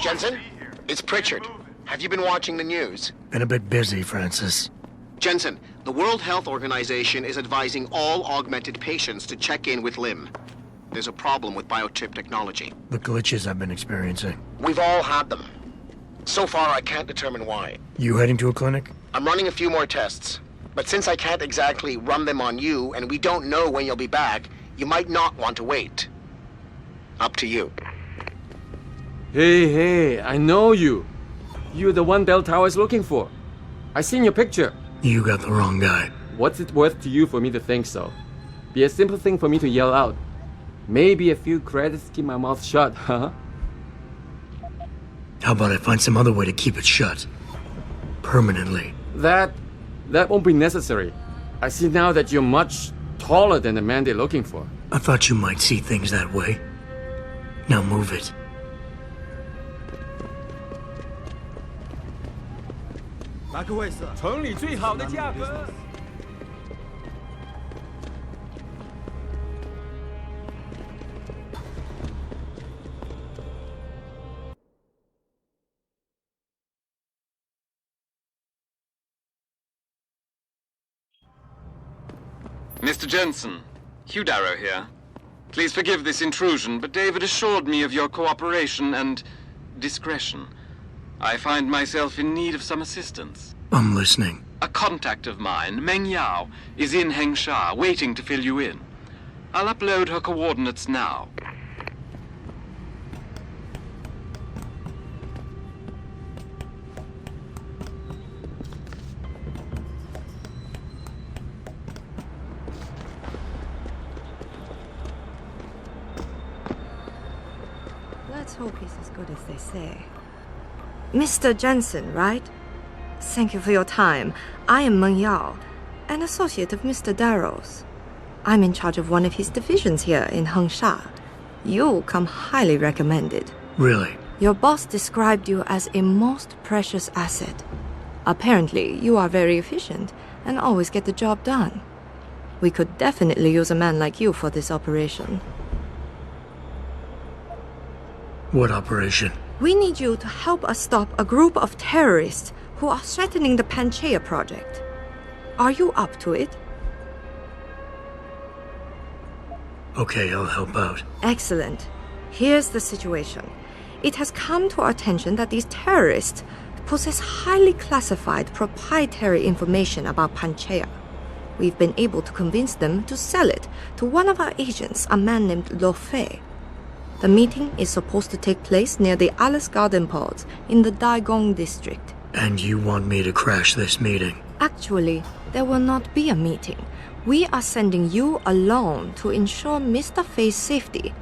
Jensen, it's Pritchard. Have you been watching the news? Been a bit busy, Francis. Jensen, the World Health Organization is advising all augmented patients to check in with Lim. There's a problem with biochip technology. The glitches I've been experiencing. We've all had them. So far, I can't determine why. You heading to a clinic? I'm running a few more tests. But since I can't exactly run them on you, and we don't know when you'll be back, you might not want to wait. Up to you. Hey, I know you. You're the one Bell Tower is looking for. I seen your picture. You got the wrong guy. What's it worth to you for me to think so? Be a simple thing for me to yell out. Maybe a few credits keep my mouth shut, huh? How about I find some other way to keep it shut? Permanently. That won't be necessary. I see now that you're much taller than the man they're looking for. I thought you might see things that way. Now move it. Mr. Jensen, Hugh Darrow here. Please forgive this intrusion, but David assured me of your cooperation and discretion. I find myself in need of some assistance. I'm listening. A contact of mine, Meng Yao, is in Hengsha, waiting to fill you in. I'll upload her coordinates now. Let's hope he's as good as they say. Mr. Jensen, right? Thank you for your time. I am Meng Yao, an associate of Mr. Darrow's. I'm in charge of one of his divisions here in Hengsha. You come highly recommended. Really? Your boss described you as a most precious asset. Apparently, you are very efficient and always get the job done. We could definitely use a man like you for this operation. What operation? We need you to help us stop a group of terrorists who are threatening the Panchaea project. Are you up to it? Okay, I'll help out. Excellent. Here's the situation. It has come to our attention that these terrorists possess highly classified proprietary information about Panchaea. We've been able to convince them to sell it to one of our agents, a man named Lo Fei. The meeting is supposed to take place near the Alice Garden pods in the Daigong district. And you want me to crash this meeting? Actually, there will not be a meeting. We are sending you alone to ensure Mr. Fei's safety.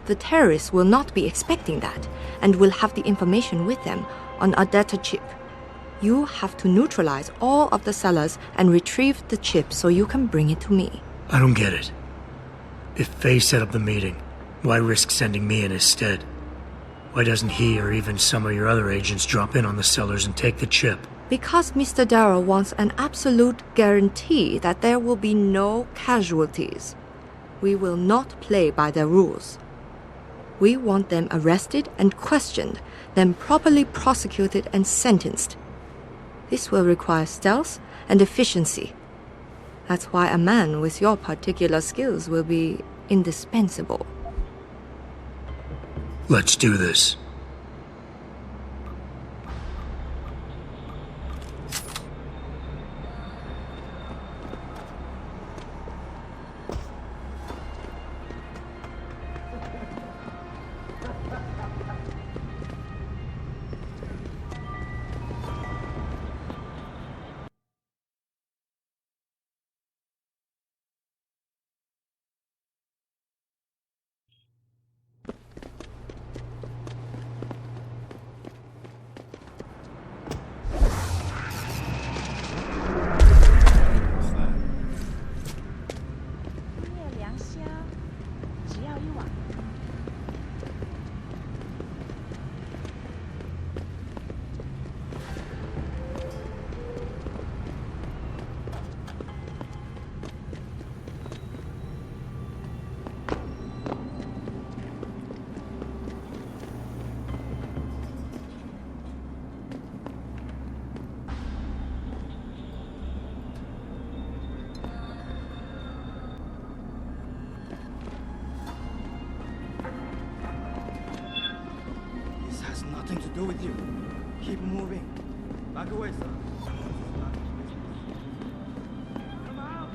The terrorists will not be expecting that and will have the information with them on a data chip. You have to neutralize all of the sellers and retrieve the chip so you can bring it to me. I don't get it. If Fei set up the meeting, why risk sending me in his stead? Why doesn't he or even some of your other agents drop in on the sellers and take the chip? Because Mr. Darrow wants an absolute guarantee that there will be no casualties. We will not play by their rules. We want them arrested and questioned, then properly prosecuted and sentenced. This will require stealth and efficiency. That's why a man with your particular skills will be indispensable. Let's do this. do with you. Keep moving. Back away, sir. Come out!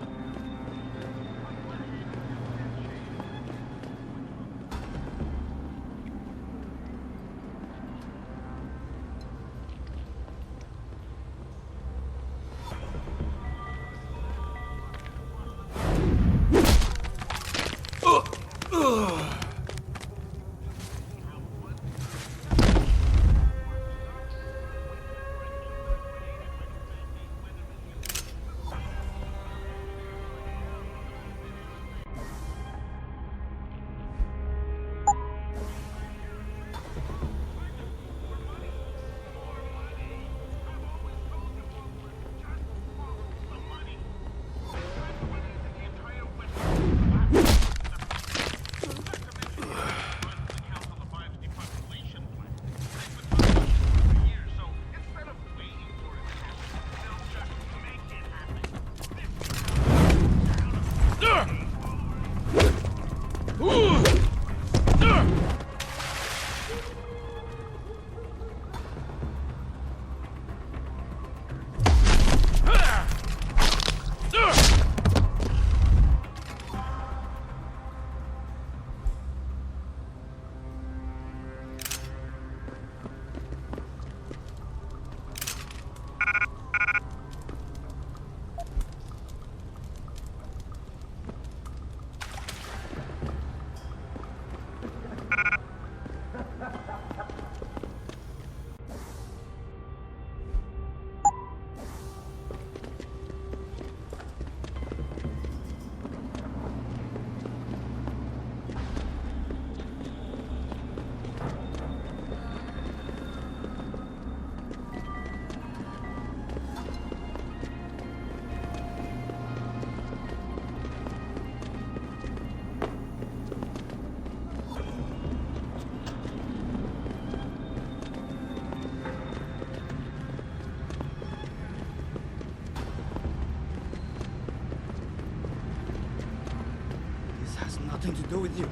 Nothing to do with you.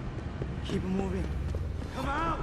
Keep moving. Come out!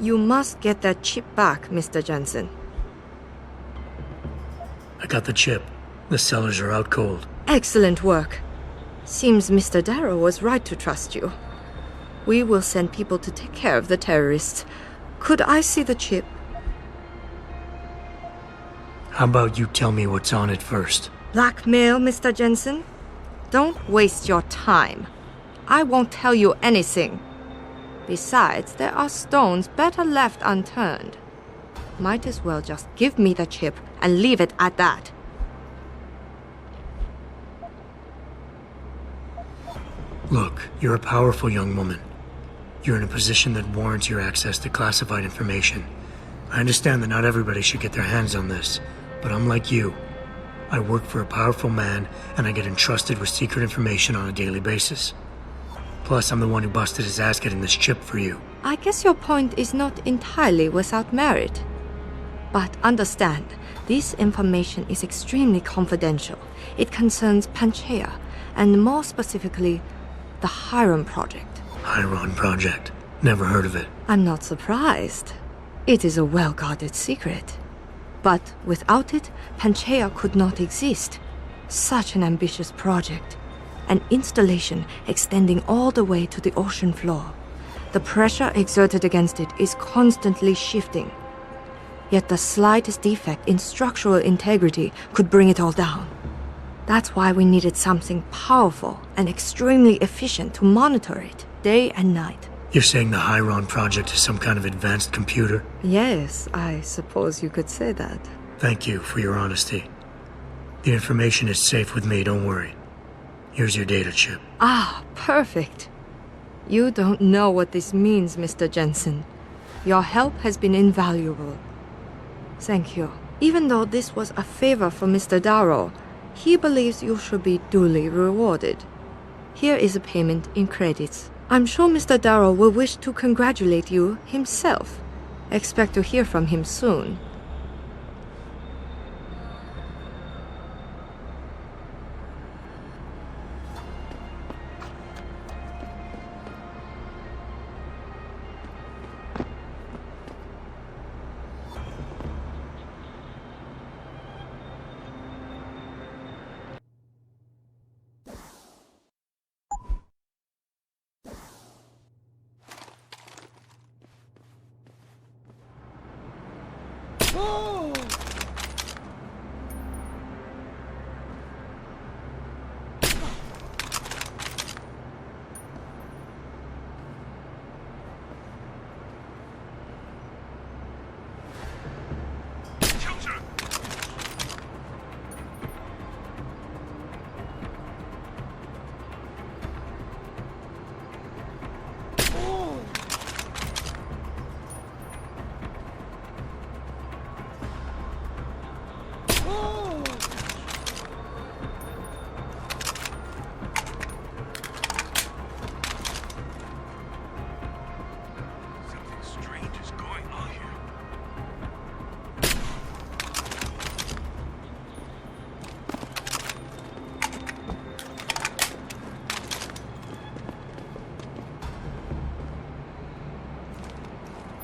You must get that chip back, Mr. Jensen. I got the chip. The cellars are out cold. Excellent work. Seems Mr. Darrow was right to trust you. We will send people to take care of the terrorists. Could I see the chip? How about you tell me what's on it first? Blackmail, Mr. Jensen? Don't waste your time. I won't tell you anything. Besides, there are stones better left unturned. Might as well just give me the chip and leave it at that. Look, you're a powerful young woman. You're in a position that warrants your access to classified information. I understand that not everybody should get their hands on this, but I'm like you. I work for a powerful man, and I get entrusted with secret information on a daily basis. Plus, I'm the one who busted his ass getting this chip for you. I guess your point is not entirely without merit. But understand, this information is extremely confidential. It concerns Panchaea, and more specifically, the Hiron Project. Hiron Project? Never heard of it. I'm not surprised. It is a well-guarded secret. But without it, Panchaea could not exist. Such an ambitious project. An installation extending all the way to the ocean floor. The pressure exerted against it is constantly shifting. Yet the slightest defect in structural integrity could bring it all down. That's why we needed something powerful and extremely efficient to monitor it, day and night. You're saying the Hiron Project is some kind of advanced computer? Yes, I suppose you could say that. Thank you for your honesty. The information is safe with me, don't worry. Here's your data chip. Ah, perfect. You don't know what this means, Mr. Jensen. Your help has been invaluable. Thank you. Even though this was a favor from Mr. Darrow, he believes you should be duly rewarded. Here is a payment in credits. I'm sure Mr. Darrow will wish to congratulate you himself. Expect to hear from him soon.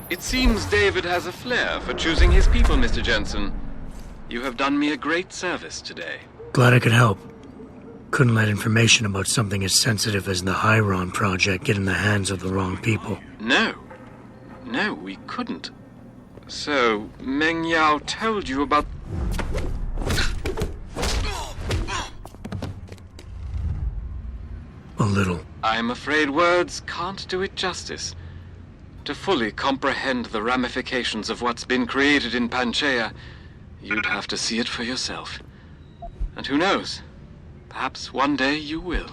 It seems David has a flair for choosing his people, Mr. Jensen. You have done me a great service today. Glad I could help. Couldn't let information about something as sensitive as the Hyron project get in the hands of the wrong people. No. No, we couldn't. So, Meng Yao told you about... A little. I'm afraid words can't do it justice. To fully comprehend the ramifications of what's been created in Panchaea, you'd have to see it for yourself. And who knows? Perhaps one day you will.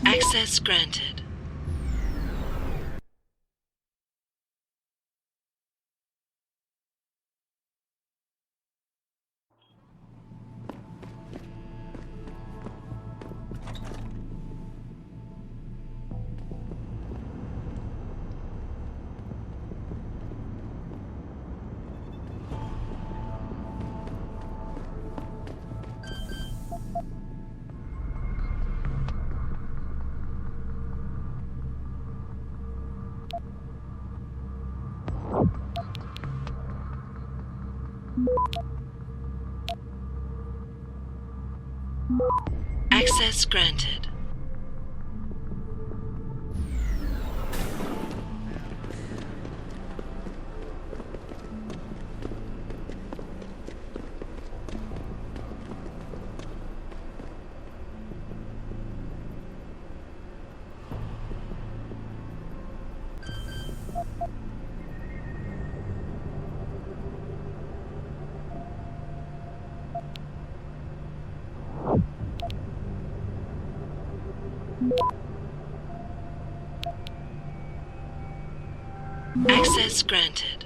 Access granted. Access granted. Access granted.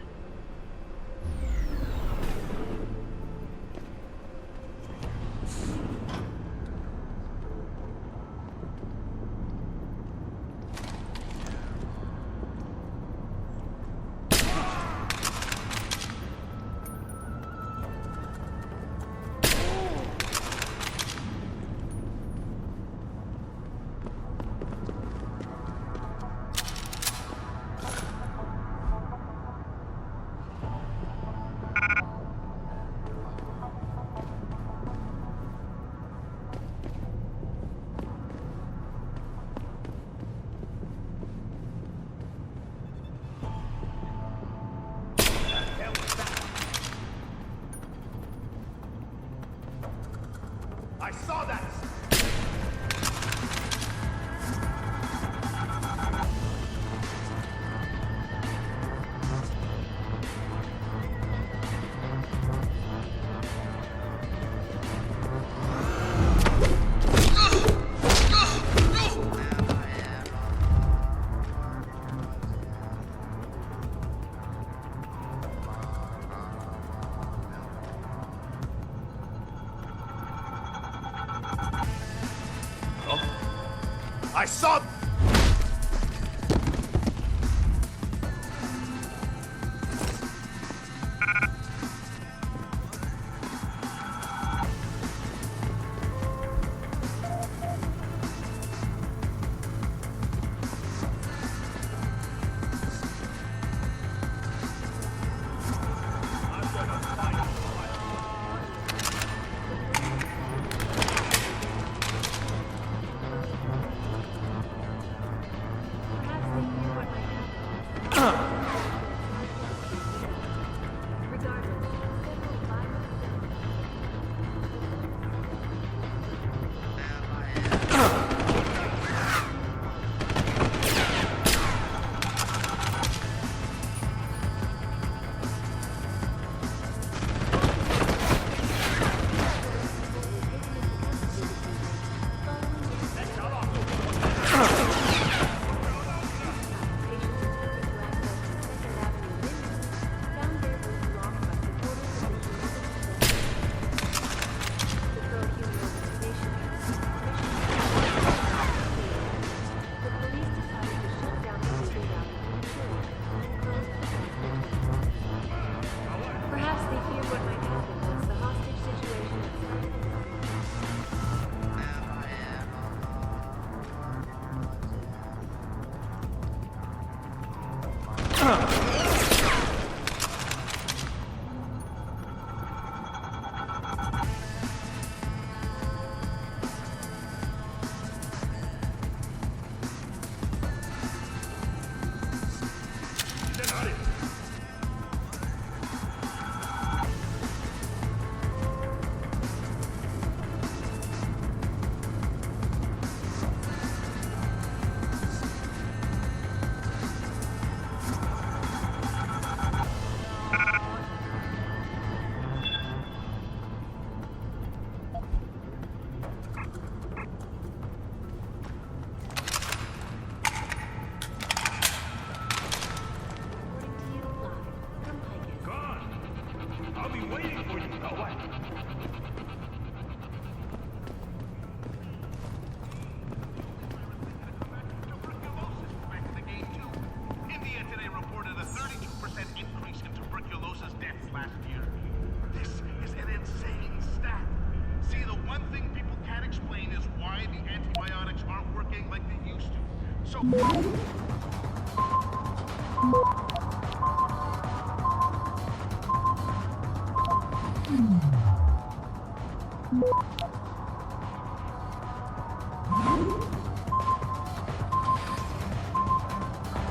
saw...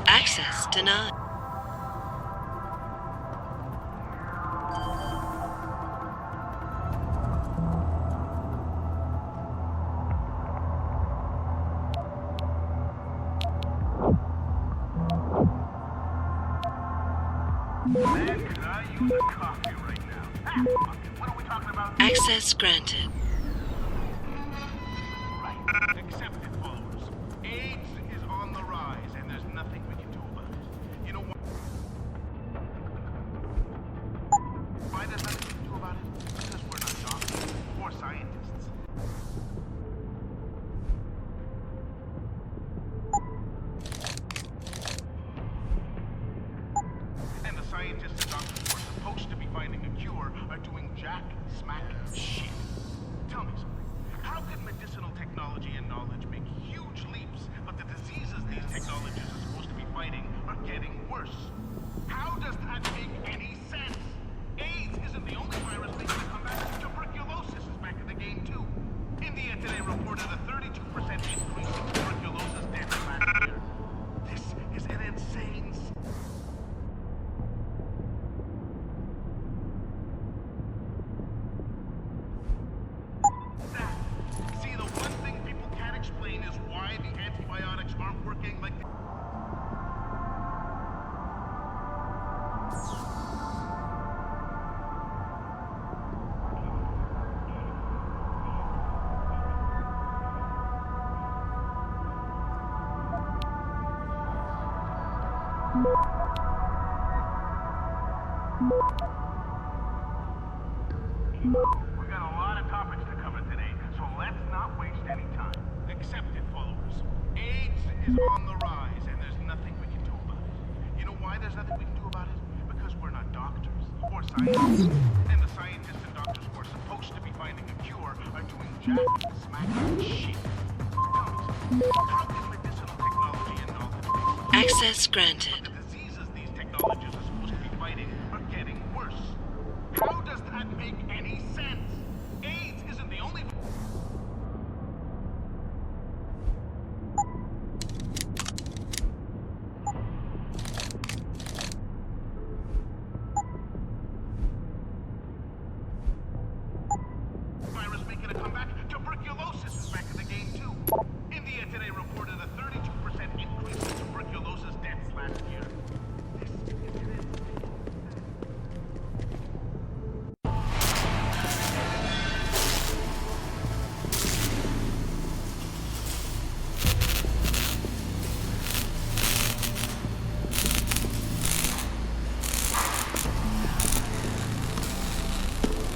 Access denied. Access granted. Accepted, followers. AIDS is on the rise, and there's nothing we can do about it. You know what? Why there's nothing we can do about it? Because we're not doctors or scientists. And the scientists and doctors who are supposed to be finding a cure are doing jack smack shit. Tell me something. How can medicinal technology and knowledge make huge leaps, but the diseases these technologies are supposed to be fighting are getting worse? How does that make any sense? AIDS isn't the only virus making a comeback. Tuberculosis is back in the game too. India today reported a 32% increase in tuberculosis deaths last year. This is an insane... See, the one thing people can't explain is why the antibiotics aren't working like... We got a lot of topics to cover today, so let's not waste any time. Accepted, followers. is on the rise, and there's nothing we can do about it. You know why there's nothing we can do about it? Because we're not doctors or scientists. And the scientists and doctors who are supposed to be finding a cure are doing jack smack shit. Tell me something. How can medicinal technology and knowledge Access granted. the diseases these technologists are supposed to be fighting are getting worse? How does that make any sense? AIDS isn't the only... virus making a comeback. Tuberculosis is back in the game too. India today reported a 32% increase in tuberculosis deaths last year.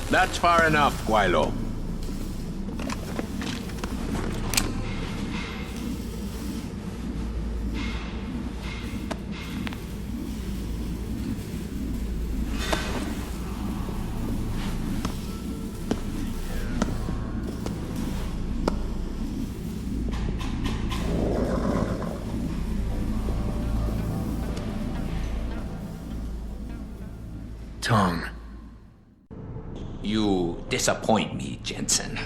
That's far enough, Guaylo. Tong. You disappoint me, Jensen.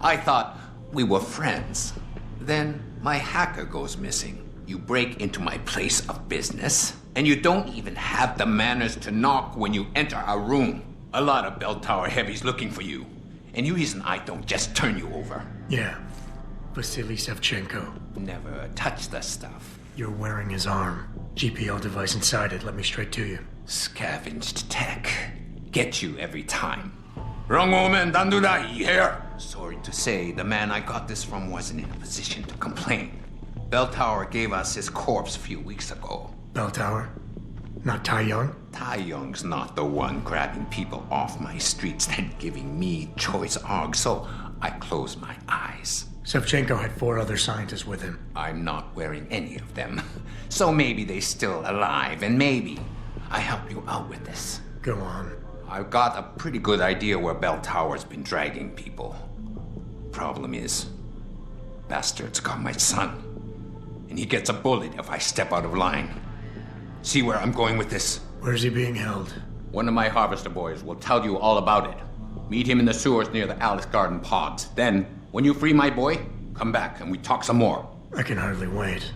I thought we were friends. Then my hacker goes missing. You break into my place of business, and you don't even have the manners to knock when you enter our room. A lot of bell tower heavies looking for you. Any reason I don't just turn you over? Yeah. Vasily Sevchenko. Never touch the stuff. You're wearing his arm. GPL device inside it. Let me straight to you. Scavenged tech. Get you every time. Wrong woman, don't do that, you hear? Sorry to say, the man I got this from wasn't in a position to complain. Bell Tower gave us his corpse a few weeks ago. Bell Tower? Not Tai Young? Tai Young's not the one grabbing people off my streets and giving me choice args, so I close my eyes. Sevchenko had 4 other scientists with him. I'm not wearing any of them. So maybe they're still alive, and maybe I help you out with this. Go on. I've got a pretty good idea where Bell Tower's been dragging people. Problem is, bastard's got my son. And he gets a bullet if I step out of line. See where I'm going with this? Where's he being held? One of my harvester boys will tell you all about it. Meet him in the sewers near the Alice Garden pods. Then, when you free my boy, come back and we talk some more. I can hardly wait.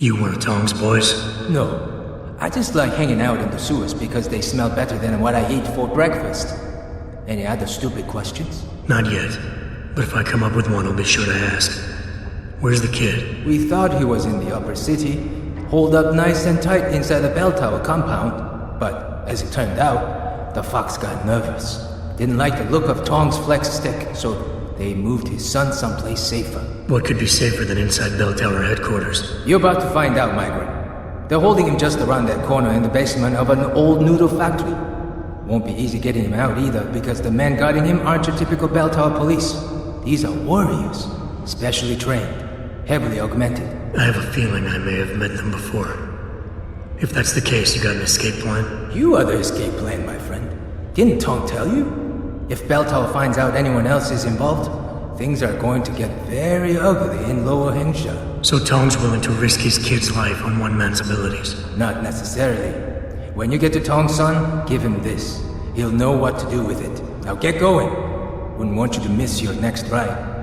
You one of Tong's boys? No. I just like hanging out in the sewers because they smell better than what I eat for breakfast. Any other stupid questions? Not yet. But if I come up with one, I'll be sure to ask. Where's the kid? We thought he was in the upper city, holed up nice and tight inside the bell tower compound. But as it turned out, the fox got nervous. Didn't like the look of Tong's flex stick, so they moved his son someplace safer. What could be safer than inside bell tower headquarters? You're about to find out, migrant. They're holding him just around that corner in the basement of an old noodle factory. Won't be easy getting him out either, because the men guarding him aren't your typical bell tower police. These are warriors, specially trained, heavily augmented. I have a feeling I may have met them before. If that's the case, you got an escape plan? You are the escape plan, my friend. Didn't Tong tell you? If bell tower finds out anyone else is involved, things are going to get very ugly in Lower Hengsha. So Tong's willing to risk his kid's life on one man's abilities? Not necessarily. When you get to Tong's son, give him this. He'll know what to do with it. Now get going. Wouldn't want you to miss your next ride.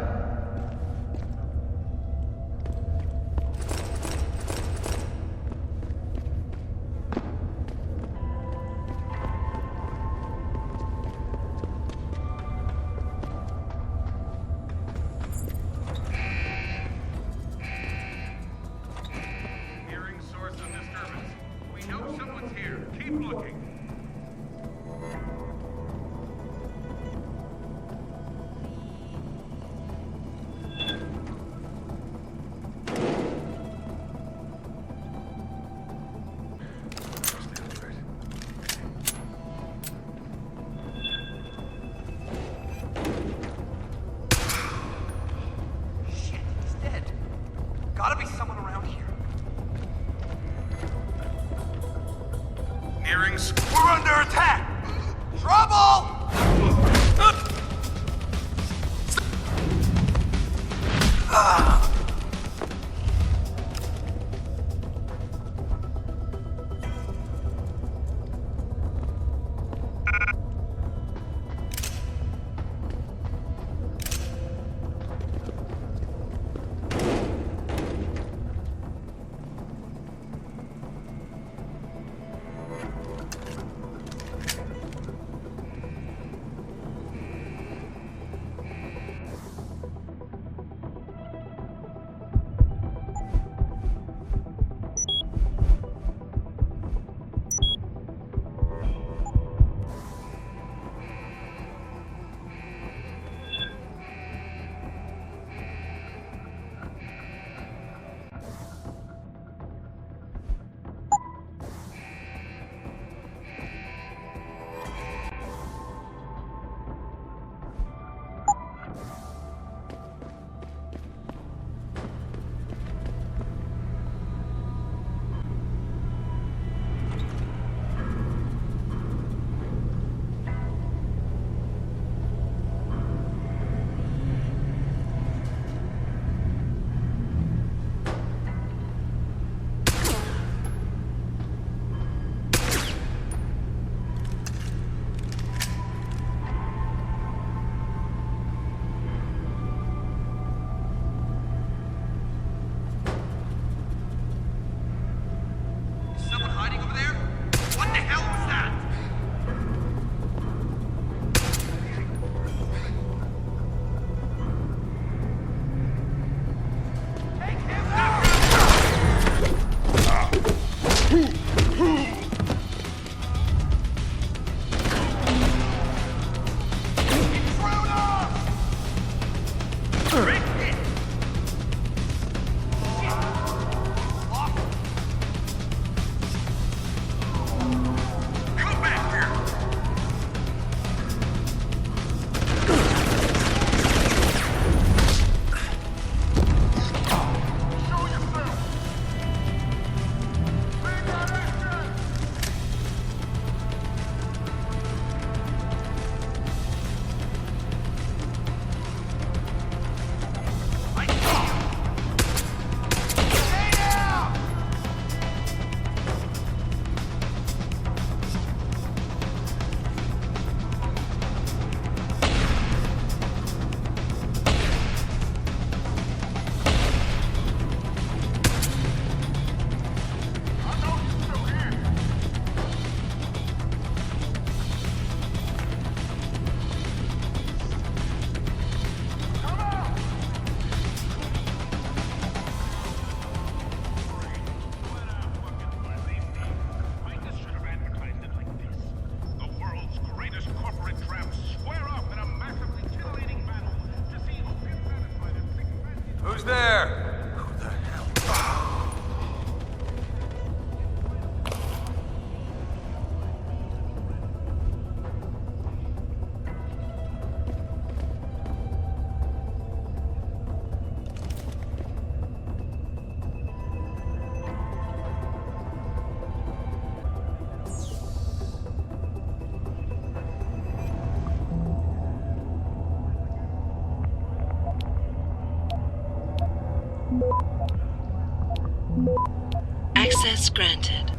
granted.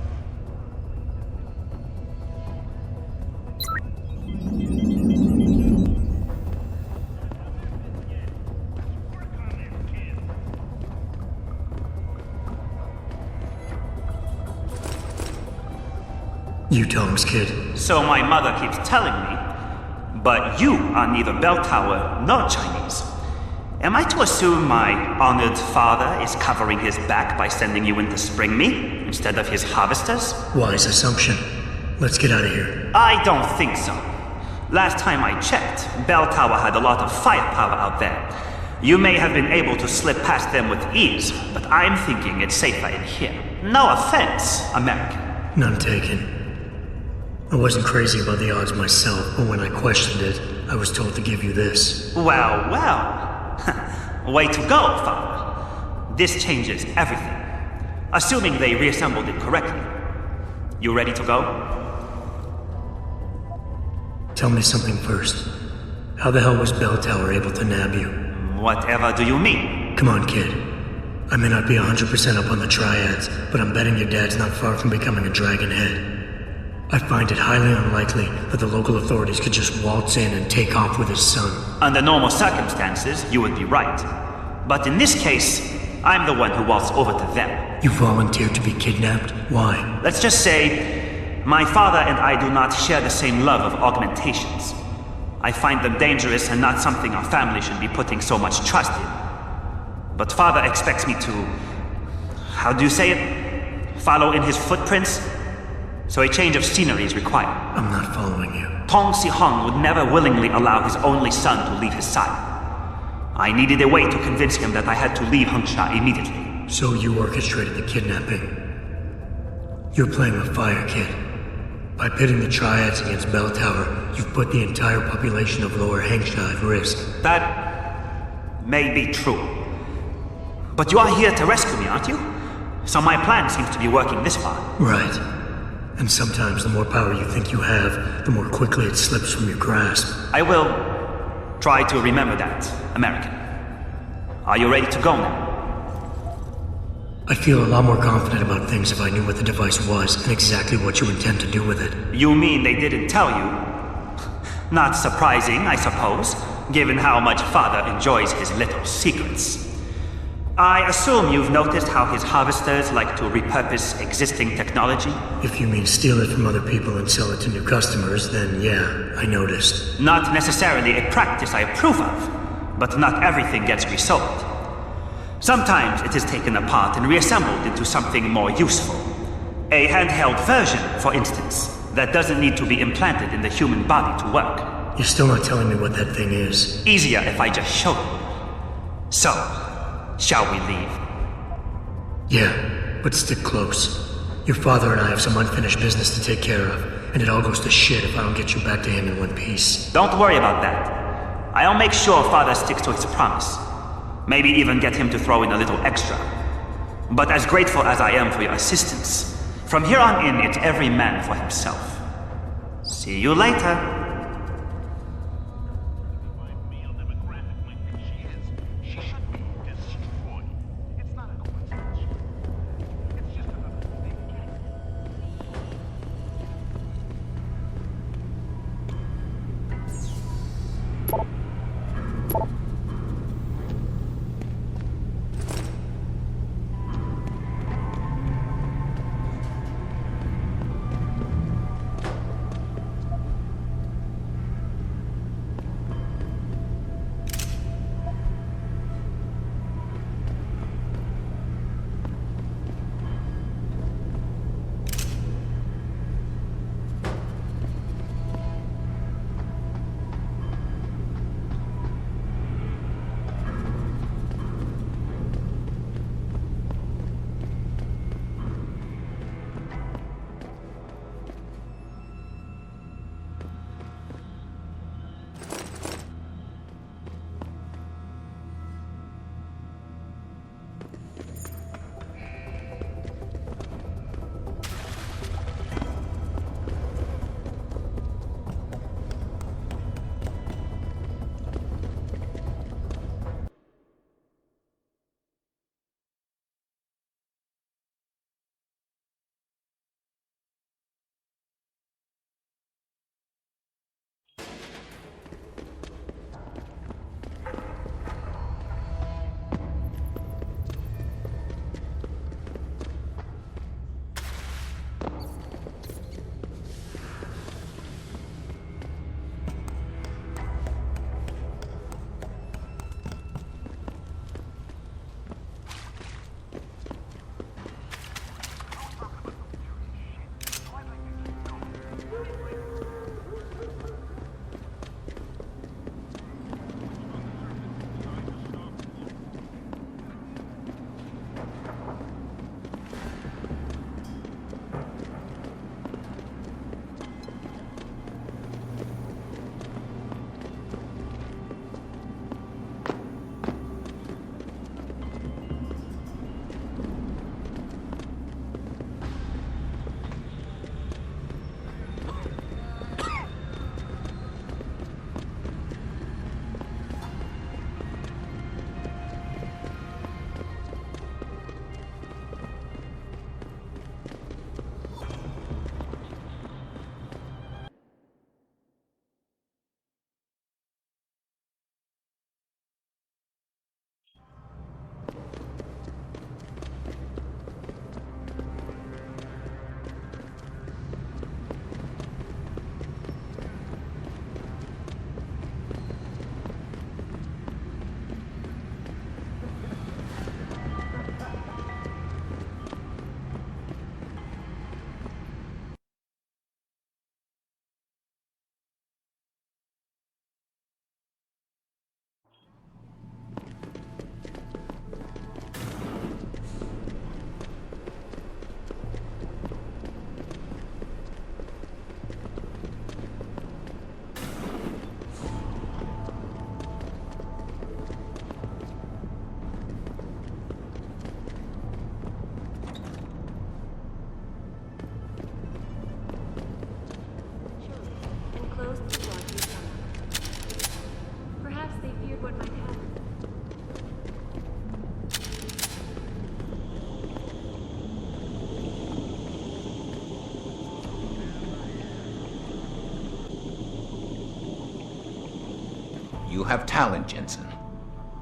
You Tom's kid. So my mother keeps telling me. But you are neither bell tower nor Chinese. Am I to assume my honored father is covering his back by sending you in to spring me instead of his harvesters? Wise assumption. Let's get out of here. I don't think so. Last time I checked, Bell Tower had a lot of firepower out there. You may have been able to slip past them with ease, but I'm thinking it's safer in here. No offense, American. None taken. I wasn't crazy about the odds myself, but when I questioned it, I was told to give you this. Well, well. Way to go, Father. This changes everything. Assuming they reassembled it correctly. You ready to go? Tell me something first. How the hell was Bell Tower able to nab you? Whatever do you mean? Come on, kid. I may not be 100% up on the triads, but I'm betting your dad's not far from becoming a dragon head. I find it highly unlikely that the local authorities could just waltz in and take off with his son. Under normal circumstances, you would be right. But in this case, I'm the one who waltzed over to them. You volunteered to be kidnapped? Why? Let's just say, my father and I do not share the same love of augmentations. I find them dangerous and not something our family should be putting so much trust in. But father expects me to... how do you say it? Follow in his footprints? So a change of scenery is required. I'm not following you. Tong Si-hung would never willingly allow his only son to leave his side. I needed a way to convince him that I had to leave Hengsha immediately. So you orchestrated the kidnapping. You're playing with fire, kid. By pitting the triads against Bell Tower, you've put the entire population of Lower Hengsha at risk. That may be true. But you are here to rescue me, aren't you? So my plan seems to be working this far. Right. And sometimes the more power you think you have, the more quickly it slips from your grasp. I will try to remember that, American. Are you ready to go now? I'd feel a lot more confident about things if I knew what the device was and exactly what you intend to do with it. You mean they didn't tell you? Not surprising, I suppose, given how much Father enjoys his little secrets. I assume you've noticed how his harvesters like to repurpose existing technology? If you mean steal it from other people and sell it to new customers, then yeah, I noticed. Not necessarily a practice I approve of, but not everything gets resold. Sometimes it is taken apart and reassembled into something more useful. A handheld version, for instance, that doesn't need to be implanted in the human body to work. You're still not telling me what that thing is. Easier if I just show you. So, shall we leave? Yeah, but stick close. Your father and I have some unfinished business to take care of, and it all goes to shit if I don't get you back to him in one piece. Don't worry about that. I'll make sure Father sticks to his promise. Maybe even get him to throw in a little extra. But as grateful as I am for your assistance, from here on in, it's every man for himself. See you later. You have talent, Jensen.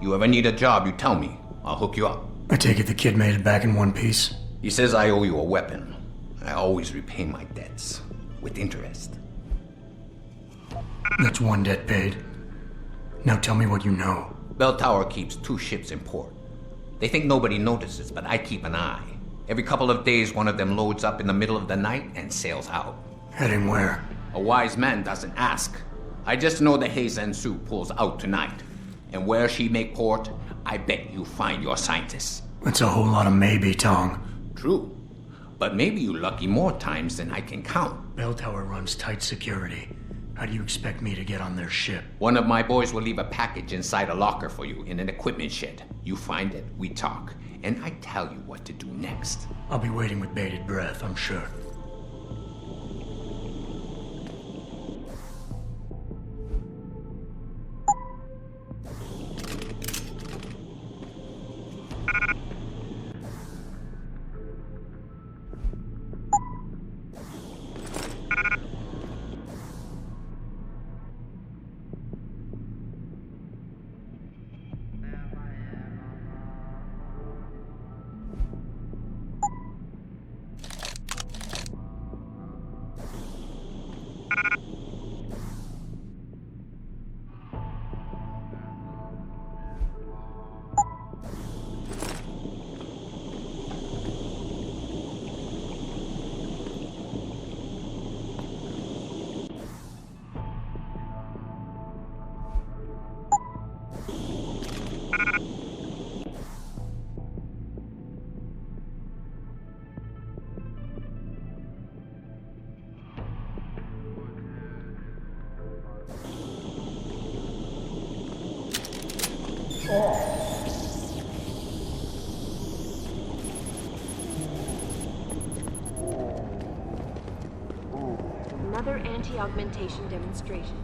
You ever need a job, you tell me. I'll hook you up. I take it the kid made it back in one piece? He says I owe you a weapon. I always repay my debts. With interest. That's one debt paid. Now tell me what you know. Bell Tower keeps 2 ships in port. They think nobody notices, but I keep an eye. Every couple of days, one of them loads up in the middle of the night and sails out. Heading where? A wise man doesn't ask. I just know the Heizen Su pulls out tonight. And where she make port, I bet you find your scientists. That's a whole lot of maybe, Tong. True. But maybe you lucky more times than I can count. Bell Tower runs tight security. How do you expect me to get on their ship? One of my boys will leave a package inside a locker for you in an equipment shed. You find it, we talk, and I tell you what to do next. I'll be waiting with bated breath, I'm sure. Another anti-augmentation demonstration.